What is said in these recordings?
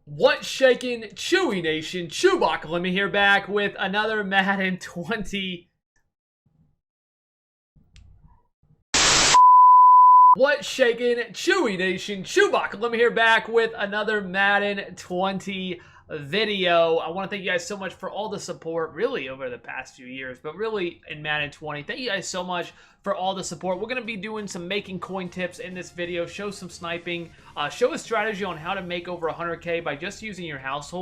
What's shaking, Chewy Nation? ChewbaccaLemma here, back with another Madden 20. What's shaking, Chewy Nation? ChewbaccaLemma here, back with another Madden 20 video. I want to thank you guys so much for all the support, really, over the past few years, but really in Madden 20. Thank you guys so much for all the support. We're going to be doing some making coin tips in this video, show some sniping, show a strategy on how to make over 100K by just using your house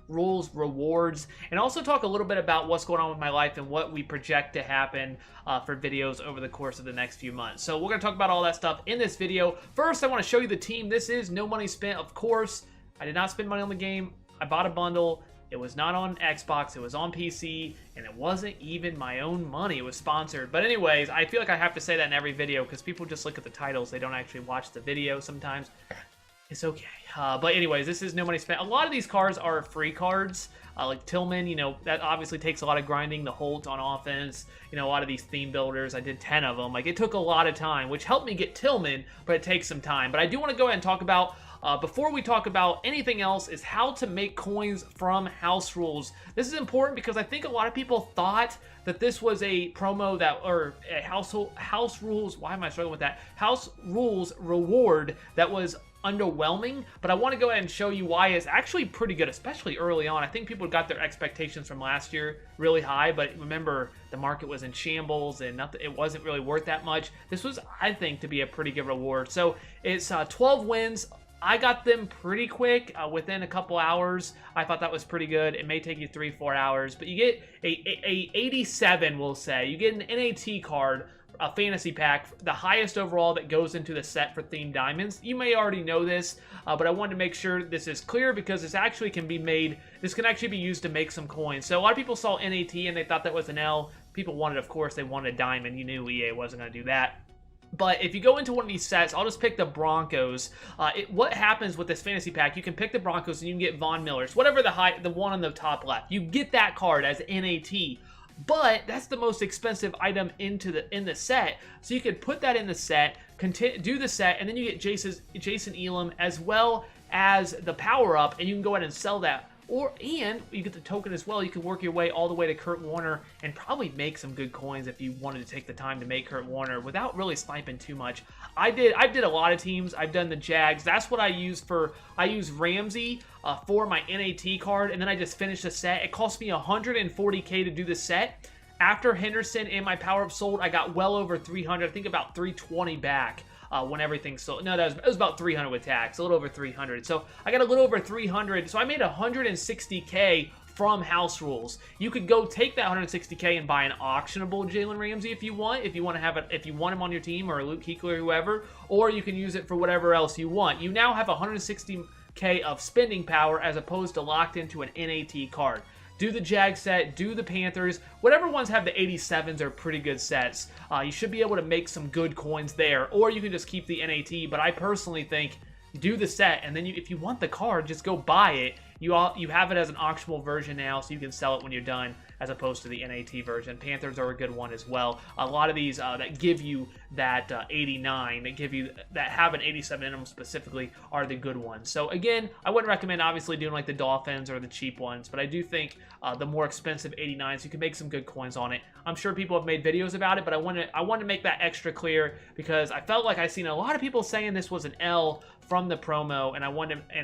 rules, rewards, and also talk a little bit about what's going on with my life and what we project to happen for videos over the course of the next few months. So we're going to talk about all that stuff in this video. First, I want to show you the team. This is no money spent, of course. I did not spend money on the game. I bought a bundle. It was not on Xbox. It was on PC, and it wasn't even my own money. It was sponsored. But anyways, I feel like I have to say that in every video because people just look at the titles. They don't actually watch the video sometimes. It's okay. But anyways, this is no money spent. A lot of these cards are free cards. Like Tillman, you know, that obviously takes a lot of grinding. The Holt on offense, you know, a lot of these theme builders, I did 10 of them. Like, it took a lot of time, which helped me get Tillman, but it takes some time. But I do want to go ahead and talk about, before we talk about anything else, is how to make coins from house rules. This is important because I think a lot of people thought that this was a promo that, or a house rules, why am I struggling with that? House rules reward that was underwhelming, but I want to go ahead and show you why it's actually pretty good, especially early on. I think people got their expectations from last year really high, but remember, the market was in shambles and it wasn't really worth that much. This was, I think, to be a pretty good reward. So it's 12 wins. I got them pretty quick, within a couple hours. I thought that was pretty good. It may take you 3-4 hours, but you get a 87, we'll say. You get an NAT card, a fantasy pack, the highest overall that goes into the set for themed diamonds. You may already know this, but I wanted to make sure this is clear because this actually can be made, this can actually be used to make some coins. So a lot of people saw NAT and they thought that was an L. People wanted, of course, they wanted a diamond. You knew EA wasn't going to do that. But if you go into one of these sets, I'll just pick the Broncos. What happens with this fantasy pack, you can pick the Broncos and you can get Von Millers, whatever the one on the top left. You get that card as NAT. But that's the most expensive item in the set, so you could put that in the set, do the set, and then you get Jason Elam as well as the power up, and you can go ahead and sell that. And you get the token as well. You can work your way all the way to Kurt Warner and probably make some good coins if you wanted to take the time to make Kurt Warner without really sniping too much. I did a lot of teams. I've done the Jags. That's what I use Ramsey for my NAT card, and then I just finished the set. It cost me 140K to do the set. After Henderson and my power-up sold, I got well over 300. I think about 320 back. When everything sold. No, it was about 300 with tax, a little over 300. So I got a little over 300. So I made 160K from house rules. You could go take that 160K and buy an auctionable Jalen Ramsey if you want to have it, if you want him on your team, or Luke Kuechly or whoever, or you can use it for whatever else you want. You now have 160K of spending power as opposed to locked into an NAT card. Do the Jag set, do the Panthers, whatever ones have the 87s are pretty good sets. You should be able to make some good coins there, or you can just keep the NAT, but I personally think do the set, and then if you want the card, just go buy it. You have it as an auctionable version now, so you can sell it when you're done, as opposed to the NAT version. Panthers are a good one as well. A lot of these that give you that 89, that have an 87 in them specifically, are the good ones. So again, I wouldn't recommend obviously doing like the Dolphins or the cheap ones, but I do think the more expensive 89s, you can make some good coins on it. I'm sure people have made videos about it, but I wanted to make that extra clear because I felt like I seen a lot of people saying this was an L from the promo, and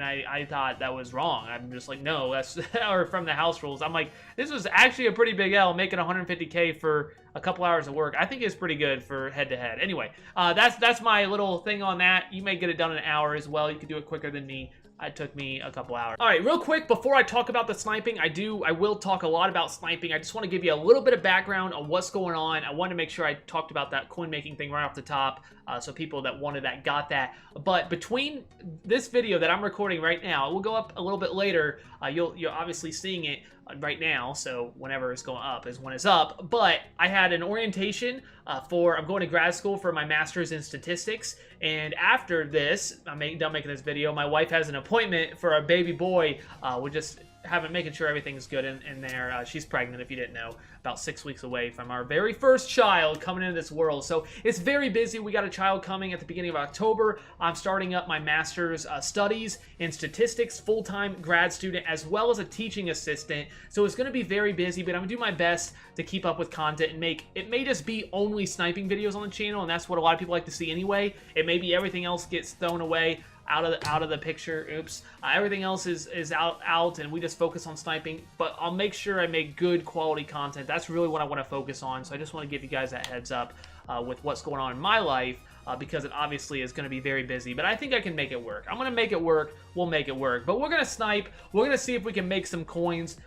I thought that was wrong. I'm just like, no, that's or from the house rules. I'm like, this was actually a pretty big L, making 150K for a couple hours of work. I think it's pretty good for head-to-head. Anyway, that's my little thing on that. You may get it done in an hour as well. You can do it quicker than me. It took me a couple hours. All right, real quick, before I talk about the sniping, I will talk a lot about sniping. I just want to give you a little bit of background on what's going on. I wanted to make sure I talked about that coin making thing right off the top, so people that wanted that got that. But between this video that I'm recording right now, it will go up a little bit later. You're obviously seeing it right now, so whenever it's going up is when it's up. But I had an orientation I'm going to grad school for my master's in statistics, and after this, I'm done making this video, my wife has an appointment for a baby boy. making sure everything's good in there. She's pregnant, if you didn't know, about 6 weeks away from our very first child coming into this world. So it's very busy. We got a child coming at the beginning of October. I'm starting up my master's studies in statistics, full-time grad student, as well as a teaching assistant. So it's going to be very busy, but I'm going to do my best to keep up with content and it may just be only sniping videos on the channel, and that's what a lot of people like to see anyway. It may be everything else gets thrown away, out of the picture. Oops. Everything else is out, and we just focus on sniping. But I'll make sure I make good quality content. That's really what I want to focus on. So I just want to give you guys that heads up with what's going on in my life, because it obviously is going to be very busy. But I think I can make it work. I'm going to make it work. We'll make it work. But we're going to snipe. We're going to see if we can make some coins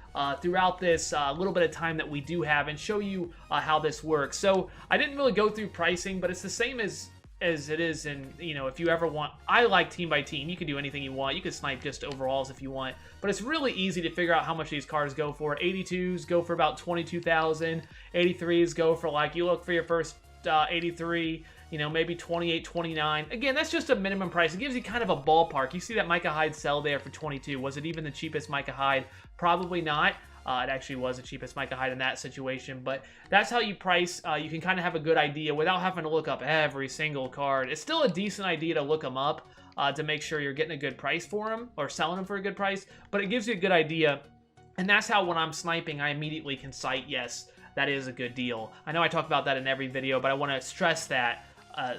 throughout this little bit of time that we do have, and show you how this works. So I didn't really go through pricing, but it's the same as it is in, you know, if you ever want. I like team by team. You can do anything you want. You can snipe just overalls if you want, but it's really easy to figure out how much these cards go for. 82s go for about 22,000. 83s go for, like, you look for your first 83, you know, maybe 28, 29. Again, that's just a minimum price. It gives you kind of a ballpark. You see that Micah Hyde sell there for 22. Was it even the cheapest Micah Hyde? Probably not. It actually was the cheapest Micah Hyde in that situation, but that's how you price. You can kind of have a good idea without having to look up every single card. It's still a decent idea to look them up to make sure you're getting a good price for them, or selling them for a good price, but it gives you a good idea. And that's how, when I'm sniping, I immediately can cite, yes, that is a good deal. I know I talk about that in every video, but I want to stress that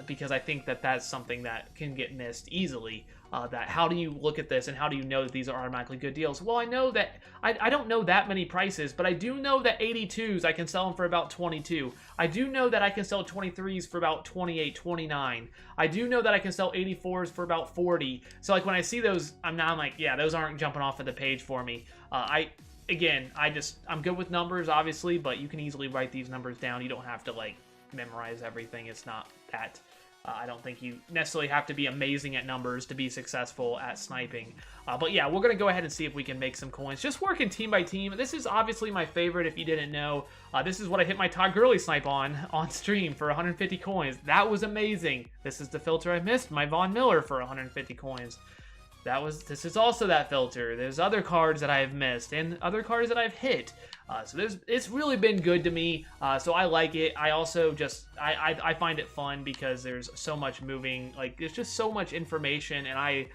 because I think that that's something that can get missed easily. That how do you look at this, and how do you know that these are automatically good deals? Well, I know that I don't know that many prices, but I do know that 82s, I can sell them for about 22. I do know that I can sell 23s for about 28, 29. I do know that I can sell 84s for about 40. So, like, when I see those, I'm like, yeah, those aren't jumping off of the page for me. I'm good with numbers, obviously, but you can easily write these numbers down. You don't have to, like, memorize everything. It's not that. I don't think you necessarily have to be amazing at numbers to be successful at sniping. But yeah, we're going to go ahead and see if we can make some coins. Just working team by team. This is obviously my favorite, if you didn't know. This is what I hit my Todd Gurley snipe on stream for 150 coins. That was amazing. This is the filter I missed, my Von Miller for 150 coins. This is also that filter. There's other cards that I have missed and other cards that I've hit. So it's really been good to me. So I like it. I also I find it fun because there's so much moving. Like, there's just so much information, and I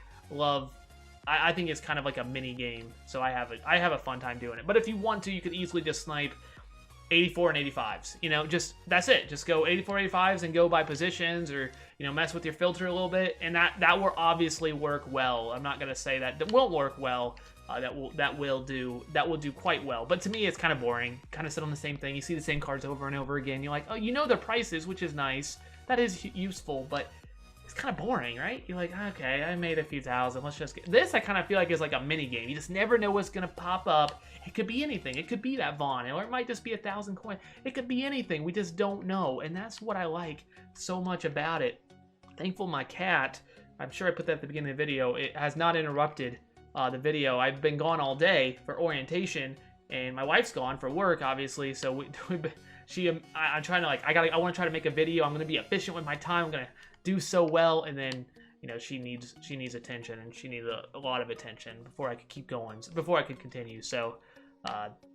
think it's kind of like a mini game. So I have a fun time doing it. But if you want to, you could easily just snipe 84 and 85s. You know, that's it. Just go 84, 85s and go by positions, or, you know, mess with your filter a little bit, and that will obviously work well. I'm not gonna say that won't work well. That will do quite well. But to me, it's kind of boring. Kind of sit on the same thing. You see the same cards over and over again. You're like, oh, you know their prices, which is nice. That is useful, but it's kind of boring, right? You're like, okay, I made a few thousand. Let's just get this. I kind of feel like is like a mini game. You just never know what's gonna pop up. It could be anything. It could be that Vaughn, or it might just be 1,000 coins. It could be anything. We just don't know, and that's what I like so much about it. Thankful my cat, I'm sure I put that at the beginning of the video, it has not interrupted the video. I've been gone all day for orientation, and my wife's gone for work, obviously, so I'm trying to, like, I want to try to make a video. I'm going to be efficient with my time. I'm going to do so well, and then, you know, she needs attention, and she needs a lot of attention before I could keep going, before I could continue. So,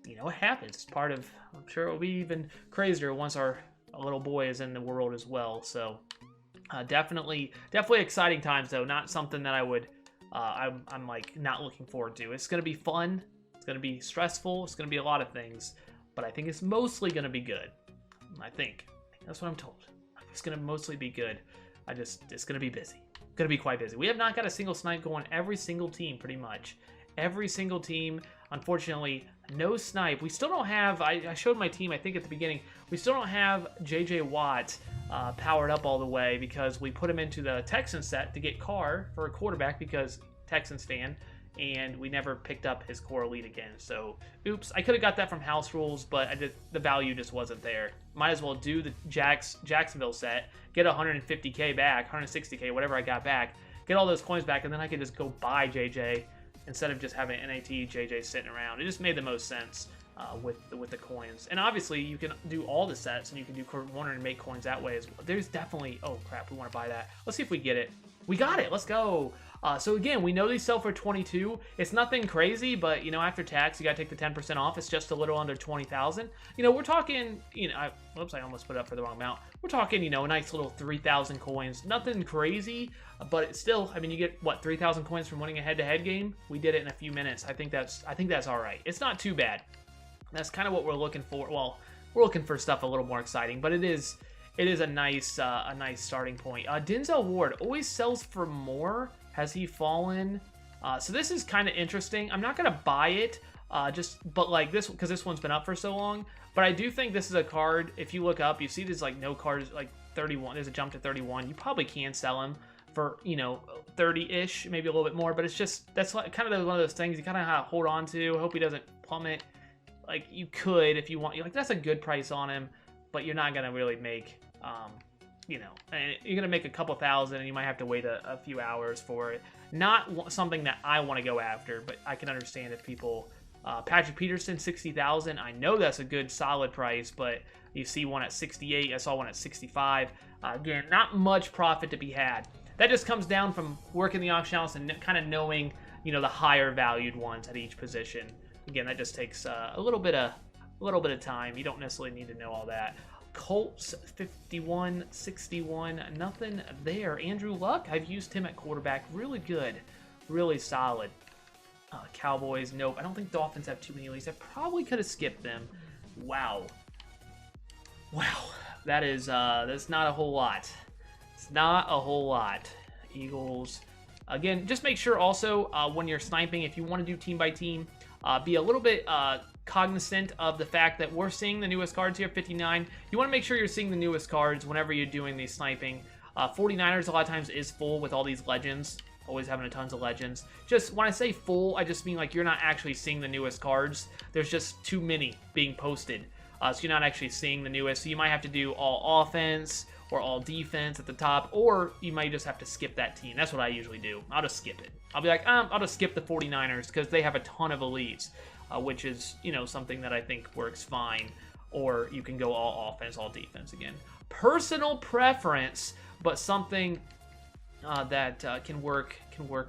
you know, it happens. It's part of, I'm sure it'll be even crazier once our little boy is in the world as well. So, definitely exciting times, though. Not something that I would, I'm like not looking forward to. It's gonna be fun. It's gonna be stressful. It's gonna be a lot of things, but I think it's mostly gonna be good. I think that's what I'm told. It's gonna mostly be good. It's gonna be busy. Gonna be quite busy. We have not got a single snipe going. Every single team, pretty much. Every single team. Unfortunately, no snipe. We still don't have, I showed my team, I think at the beginning, we still don't have J.J. Watt powered up all the way, because we put him into the Texans set to get Carr for a quarterback, because Texans fan, and we never picked up his core elite again. So, oops, I could have got that from house rules, but the value just wasn't there. Might as well do the Jacksonville set, get 150k back, 160k, whatever I got back, get all those coins back, and then I could just go buy JJ instead of just having NAT JJ sitting around. It just made the most sense with the coins. And obviously, you can do all the sets, and you can do Kurt Warner and make coins that way as well. There's definitely, oh crap, we want to buy that. Let's see if we get it. We got it. Let's go. So again, we know these sell for 22. It's nothing crazy, but you know, after tax, you gotta take the 10% off. It's just a little under 20,000. You know, we're talking, you know, whoops, I almost put it up for the wrong amount. We're talking, you know, a nice little 3,000 coins. Nothing crazy, but it's still, I mean, you get what, 3,000 coins from winning a head-to-head game. We did it in a few minutes. I think that's all right. It's not too bad. That's kind of what we're looking for. Well, we're looking for stuff a little more exciting, but it is a nice starting point. Denzel Ward always sells for more. Has he fallen? So this is kind of interesting. I'm not gonna buy it, but like this, because this one's been up for so long. But I do think this is a card. If you look up, you see there's like no cards, like 31. There's a jump to 31. You probably can sell him for, you know, 30-ish, maybe a little bit more. But it's just, that's like kind of one of those things you kind of have to hold on to. I hope he doesn't plummet. Like you could if you want. Like that's a good price on him, but you're not gonna really make. You know, and you're gonna make a couple thousand, and you might have to wait a few hours for it. Not something that I want to go after, but I can understand if people. Patrick Peterson, 60,000. I know that's a good solid price, but you see one at 68. I saw one at 65. Again, not much profit to be had. That just comes down from working the auction house and kind of knowing, you know, the higher valued ones at each position. Again, that just takes a little bit of time. You don't necessarily need to know all that. Colts 51, 61, nothing there. Andrew Luck, I've used him at quarterback, really good, really solid. Cowboys, nope. I don't think Dolphins have too many leads. I probably could have skipped them. Wow, that's not a whole lot. It's not a whole lot. Eagles, again, just make sure also when you're sniping, if you want to do team by team, be a little bit cognizant of the fact that we're seeing the newest cards here, 59. You want to make sure you're seeing the newest cards whenever you're doing these sniping. 49ers a lot of times is full with all these legends, always having a tons of legends. Just when I say full, I just mean like you're not actually seeing the newest cards. There's just too many being posted, so you're not actually seeing the newest. So you might have to do all offense or all defense at the top, or you might just have to skip that team. That's what I usually do. I'll just skip it. I'll be like, I'll just skip the 49ers because they have a ton of elites. Which is, you know, something that I think works fine. Or you can go all offense, all defense again. Personal preference, but something that can work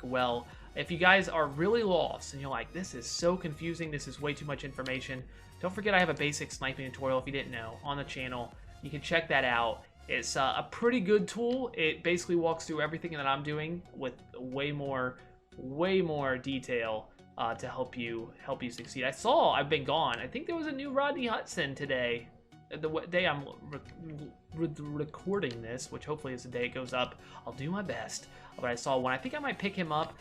well. If you guys are really lost and you're like, this is so confusing, this is way too much information, don't forget I have a basic sniping tutorial, if you didn't know, on the channel. You can check that out. It's a pretty good tool. It basically walks through everything that I'm doing with way more detail. To help you succeed. I've been gone. I think there was a new Rodney Hudson today. The day I'm recording this, which hopefully is the day it goes up. I'll do my best. But I saw one. I think I might pick him up.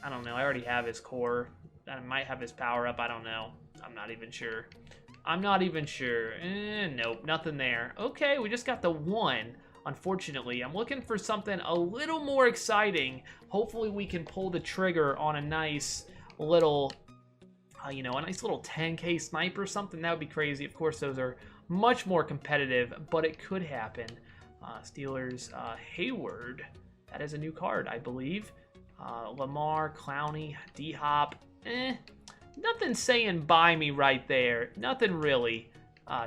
I don't know. I already have his core. I might have his power up. I don't know. I'm not even sure. Nope, nothing there. Okay, we just got the one. Unfortunately, I'm looking for something a little more exciting. Hopefully we can pull the trigger on a nice little, you know, a nice little 10K sniper or something. That would be crazy. Of course, those are much more competitive, but it could happen. Steelers, Hayward. That is a new card, I believe. Lamar, Clowney, D-Hop. Nothing saying buy me right there. Nothing really.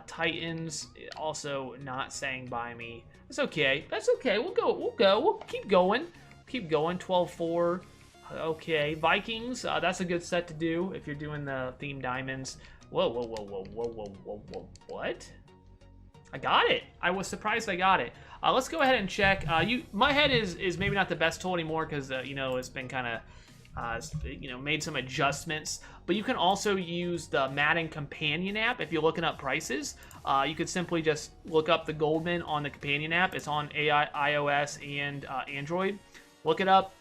Titans, also not saying buy me. That's okay. That's okay. We'll go. We'll keep going. 12-4. Okay, Vikings, that's a good set to do if you're doing the theme diamonds. Whoa, what? I got it. I was surprised I got it. Let's go ahead and check. My head is maybe not the best tool anymore because, you know, it's been kind of, you know, made some adjustments. But you can also use the Madden companion app if you're looking up prices. You could simply just look up the Goldman on the companion app. It's on iOS and Android. Look it up.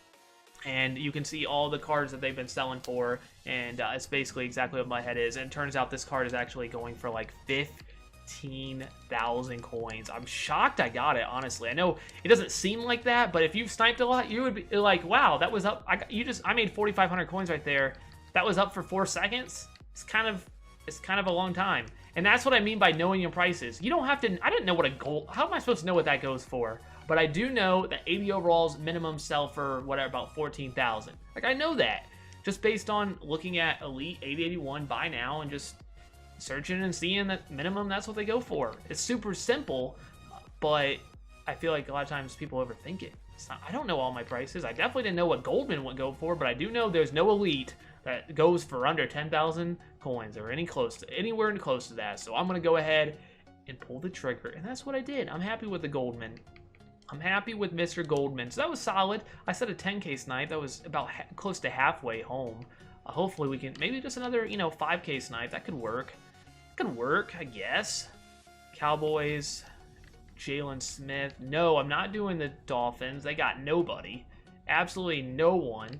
And you can see all the cards that they've been selling for, and it's basically exactly what my head is. And it turns out this card is actually going for like 15,000 coins. I'm shocked I got it, honestly. I know it doesn't seem like that, but if you've sniped a lot, you would be like, wow, that was up. I made 4,500 coins right there. That was up for 4 seconds. It's kind of a long time. And that's what I mean by knowing your prices. You don't have to. I didn't know what a gold. How am I supposed to know what that goes for? But I do know that 80 overalls minimum sell for whatever, about 14,000. Like, I know that just based on looking at Elite 8081 buy now and just searching and seeing that minimum, that's what they go for. It's super simple, but I feel like a lot of times people overthink it. I don't know all my prices. I definitely didn't know what Goldman would go for, but I do know there's no elite that goes for under 10,000 coins or anywhere close to that. So I'm going to go ahead and pull the trigger, and that's what I did. I'm happy with the Goldman. I'm happy with Mr. Goldman. So that was solid. I set a 10K snipe. That was about close to halfway home. Hopefully we can, maybe just another, 5K snipe. That could work. Could work, I guess. Cowboys, Jalen Smith. No, I'm not doing the Dolphins. They got nobody. Absolutely no one.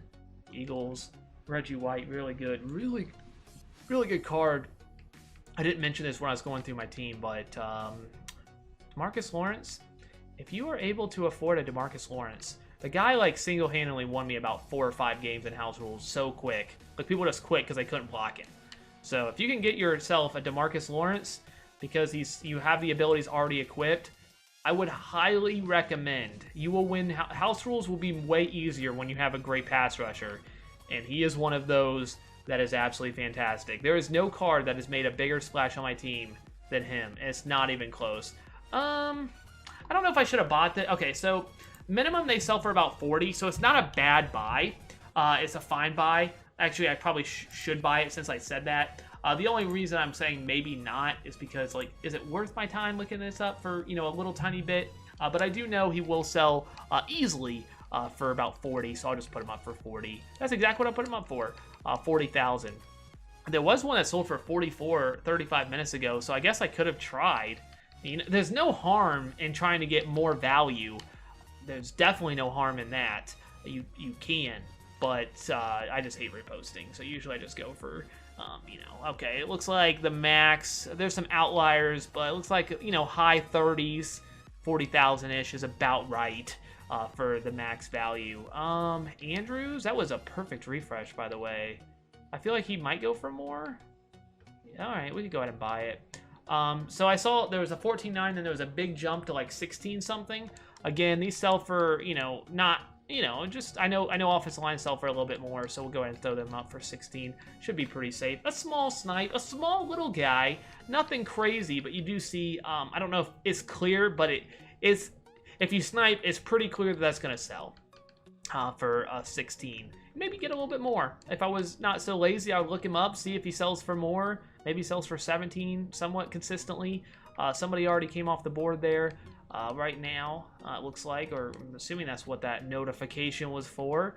Eagles, Reggie White, really good. Really good card. I didn't mention this when I was going through my team, but DeMarcus Lawrence, if you are able to afford a DeMarcus Lawrence, the guy like single-handedly won me about 4 or 5 games in house rules so quick. Like people just quit because they couldn't block him. So if you can get yourself a DeMarcus Lawrence because you have the abilities already equipped, I would highly recommend. You will win. House rules will be way easier when you have a great pass rusher, and he is one of those that is absolutely fantastic. There is no card that has made a bigger splash on my team than him. It's not even close. I don't know if I should have bought that. Okay, so minimum they sell for about 40, so it's not a bad buy. It's a fine buy. Actually, I probably should buy it since I said that. The only reason I'm saying maybe not is because, like, is it worth my time looking this up for, a little tiny bit? But I do know he will sell easily for about 40, so I'll just put him up for 40. That's exactly what I put him up for, 40,000. There was one that sold for 44 35 minutes ago, so I guess I could have tried. There's no harm in trying to get more value. There's definitely no harm in that. You can, but I just hate reposting, so usually I just go for, okay, it looks like the max, there's some outliers, but it looks like, high 30s, 40,000-ish is about right for the max value. Andrews, that was a perfect refresh, by the way. I feel like he might go for more. All right, we could go ahead and buy it. So I saw there was a 14.9, then there was a big jump to like 16 something. Again, these sell for, not, just, I know offensive line sell for a little bit more, so we'll go ahead and throw them up for 16. Should be pretty safe. A small snipe, a small little guy, nothing crazy, but you do see, I don't know if it's clear, but it is, if you snipe, it's pretty clear that that's going to sell for 16. Maybe get a little bit more. If I was not so lazy, I would look him up, see if he sells for more. Maybe sells for 17 somewhat consistently. Somebody already came off the board there right now, it looks like, or I'm assuming that's what that notification was for.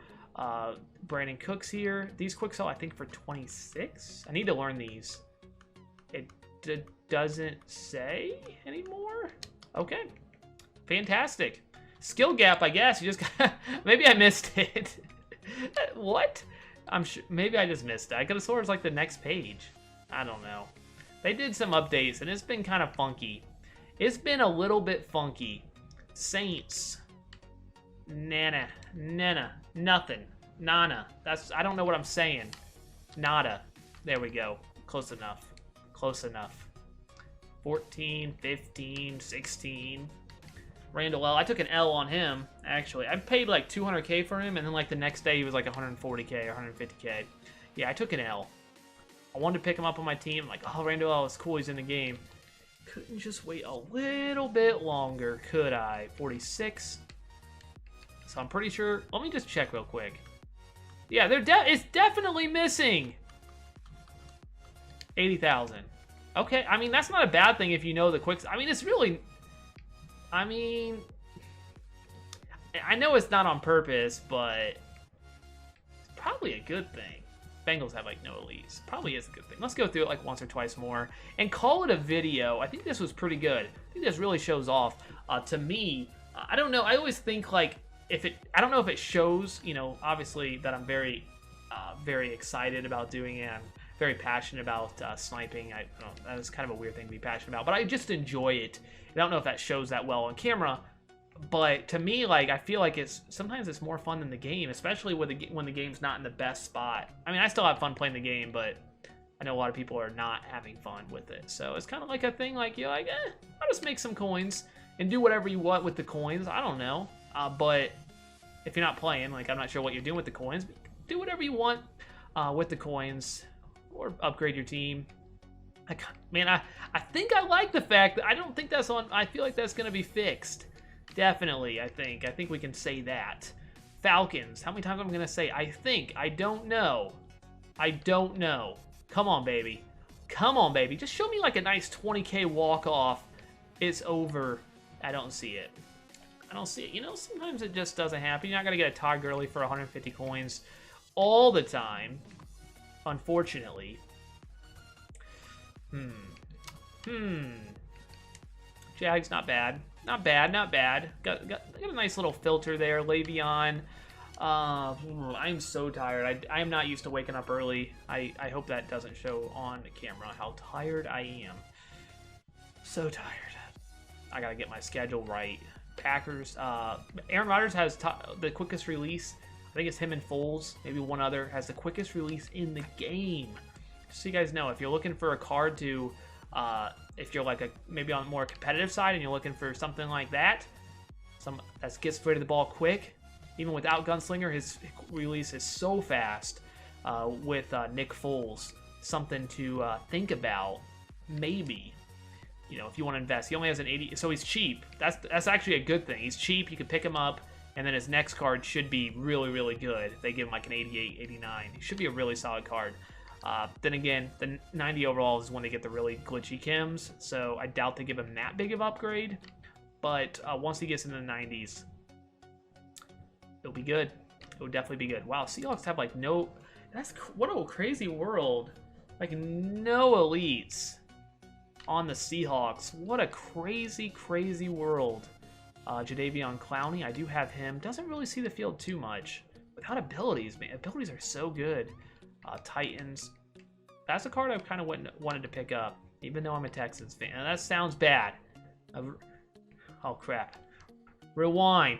Brandon Cooks here. These quick sell, I think, for 26. I need to learn these. It doesn't say anymore. Okay. Fantastic. Skill gap, I guess. You just got, maybe I missed it. What? I'm sure maybe I just missed it. I could have sworn it's like the next page. I don't know. They did some updates and it's been kind of funky. It's been a little bit funky. Saints. Nana. Nothing. Nana. I don't know what I'm saying. Nada. There we go. Close enough. Close enough. 14, 15, 16. Randall L. I took an L on him, actually. I paid like 200K for him, and then like the next day he was like 140K or 150K. Yeah, I took an L. I wanted to pick him up on my team. Like, oh, Randall L. is cool. He's in the game. Couldn't just wait a little bit longer, could I? 46. So I'm pretty sure. Let me just check real quick. Yeah, it's definitely missing. 80,000. Okay, I mean, that's not a bad thing if you know the quicks. I mean, it's really... I mean, I know it's not on purpose, but it's probably a good thing. Bengals have like no elites. Probably is a good thing. Let's go through it like once or twice more and call it a video. I think this was pretty good. I think this really shows off. To me, I don't know. I always think like I don't know if it shows, obviously that I'm very, very excited about doing it. I'm very passionate about sniping. I don't know, that is kind of a weird thing to be passionate about, but I just enjoy it. I don't know if that shows that well on camera, but to me, like, I feel like sometimes it's more fun than the game, especially when the game's not in the best spot. I mean, I still have fun playing the game, but I know a lot of people are not having fun with it. So it's kind of like a thing, like, you're like, I'll just make some coins and do whatever you want with the coins. I don't know, but if you're not playing, like, I'm not sure what you're doing with the coins, but do whatever you want with the coins or upgrade your team. I think I like the fact that I don't think that's on. I feel like that's going to be fixed. Definitely, I think we can say that. Falcons. How many times am I going to say I think? I don't know. I don't know. Come on, baby. Come on, baby. Just show me like a nice 20K walk-off. It's over. I don't see it. I don't see it. You know, sometimes it just doesn't happen. You're not going to get a Todd Gurley for 150 coins all the time, unfortunately. Jags, not bad. Not bad, not bad. Got a nice little filter there. Le'Veon. I'm so tired. I am not used to waking up early. I hope that doesn't show on camera how tired I am. So tired. I gotta get my schedule right. Packers. Aaron Rodgers has the quickest release. I think it's him and Foles. Maybe one other has the quickest release in the game. Just so you guys know, if you're looking for a card to, if you're like maybe on the more competitive side and you're looking for something like that, that gets rid of the ball quick. Even without Gunslinger, his release is so fast with Nick Foles. Something to think about, maybe. You know, if you want to invest. He only has an 80, so he's cheap. That's actually a good thing. He's cheap. You can pick him up, and then his next card should be really, really good. If they give him like an 88, 89. He should be a really solid card. Then again, the 90 overall is when they get the really glitchy chems, so I doubt they give him that big of upgrade. But once he gets into the 90s, it'll be good. It'll definitely be good. Wow, Seahawks have like no... what a crazy world. Like no elites on the Seahawks. What a crazy, crazy world. Jadeveon Clowney, I do have him. Doesn't really see the field too much. Without abilities, man. Abilities are so good. Titans. That's a card I kind of wanted to pick up, even though I'm a Texans fan. And that sounds bad. Oh, crap. Rewind.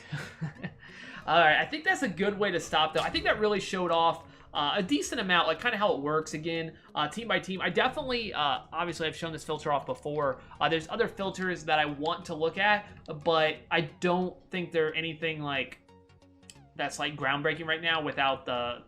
All right, I think that's a good way to stop, though. I think that really showed off a decent amount, like kind of how it works again, team by team. I definitely, obviously, I've shown this filter off before. There's other filters that I want to look at, but I don't think they're anything like that's like groundbreaking right now without the,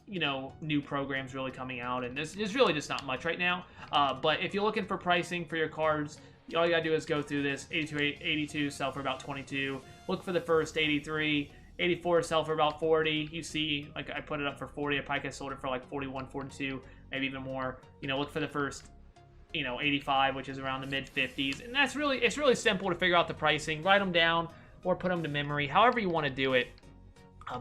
you know, new programs really coming out. And there's really just not much right now. But if you're looking for pricing for your cards, all you gotta do is go through this. 82 sell for about 22. Look for the first 83. 84 sell for about 40. You see, like I put it up for 40. I probably could have sold it for like 41, 42, maybe even more. You know, look for the first, you know, 85, which is around the mid 50s. And that's really, it's really simple to figure out the pricing. Write them down or put them to memory, however you want to do it.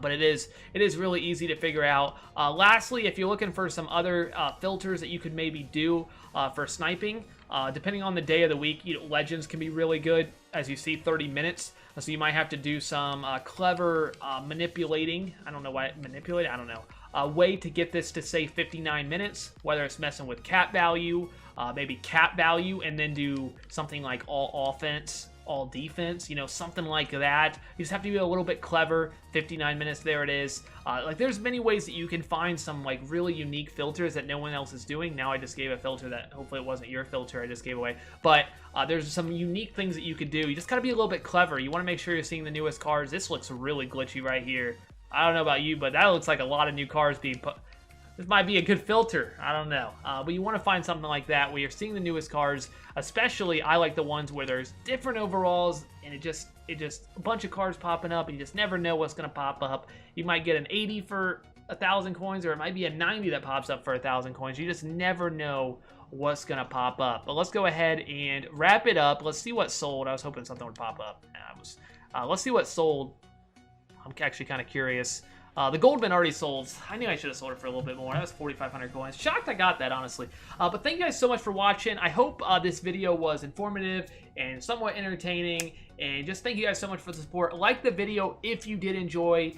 But it is really easy to figure out. Lastly, if you're looking for some other filters that you could maybe do for sniping, depending on the day of the week, you know, Legends can be really good. As you see, 30 minutes. So you might have to do some clever manipulating. I don't know why manipulate. I don't know. A way to get this to say 59 minutes, whether it's messing with cap value, maybe cap value, and then do something like all offense, all defense, you know, something like that. You just have to be a little bit clever. 59 minutes, there it is. Like there's many ways that you can find some like really unique filters that no one else is doing. Now I just gave a filter that hopefully it wasn't your filter I just gave away, but there's some unique things that you could do. You just got to be a little bit clever. You want to make sure you're seeing the newest cards. This looks really glitchy right here. I don't know about you, but that looks like a lot of new cards being put. This might be a good filter. I don't know. But you want to find something like that where you're seeing the newest cards. Especially, I like the ones where there's different overalls and it just a bunch of cards popping up and you just never know what's going to pop up. You might get an 80 for 1,000 coins, or it might be a 90 that pops up for 1,000 coins. You just never know what's going to pop up. But let's go ahead and wrap it up. Let's see what sold. I was hoping something would pop up. Let's see what sold. I'm actually kind of curious. The Goldman already sold. I knew I should have sold it for a little bit more. That was 4,500 coins. Shocked I got that, honestly. But thank you guys so much for watching. I hope this video was informative and somewhat entertaining. And just thank you guys so much for the support. Like the video if you did enjoy.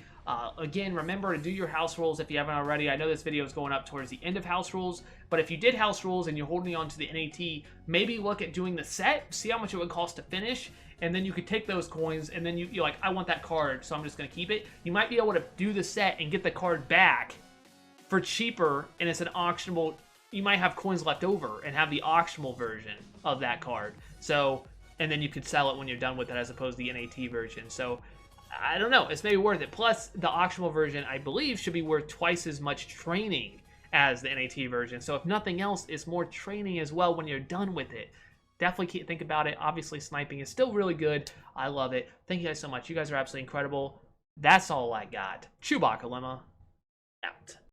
Again, remember to do your house rules if you haven't already. I know this video is going up towards the end of house rules, but if you did house rules and you're holding on to the NAT, maybe look at doing the set, see how much it would cost to finish, and then you could take those coins and then you're like, I want that card, so I'm just going to keep it. You might be able to do the set and get the card back for cheaper, and it's an auctionable. You might have coins left over and have the auctionable version of that card. So, and then you could sell it when you're done with it as opposed to the NAT version. So, I don't know. It's maybe worth it. Plus, the auctionable version, I believe, should be worth twice as much training as the NAT version. So, if nothing else, it's more training as well when you're done with it. definitely think about it. Obviously, sniping is still really good. I love it. Thank you guys so much. You guys are absolutely incredible. That's all I got. ChewbaccaLemma out.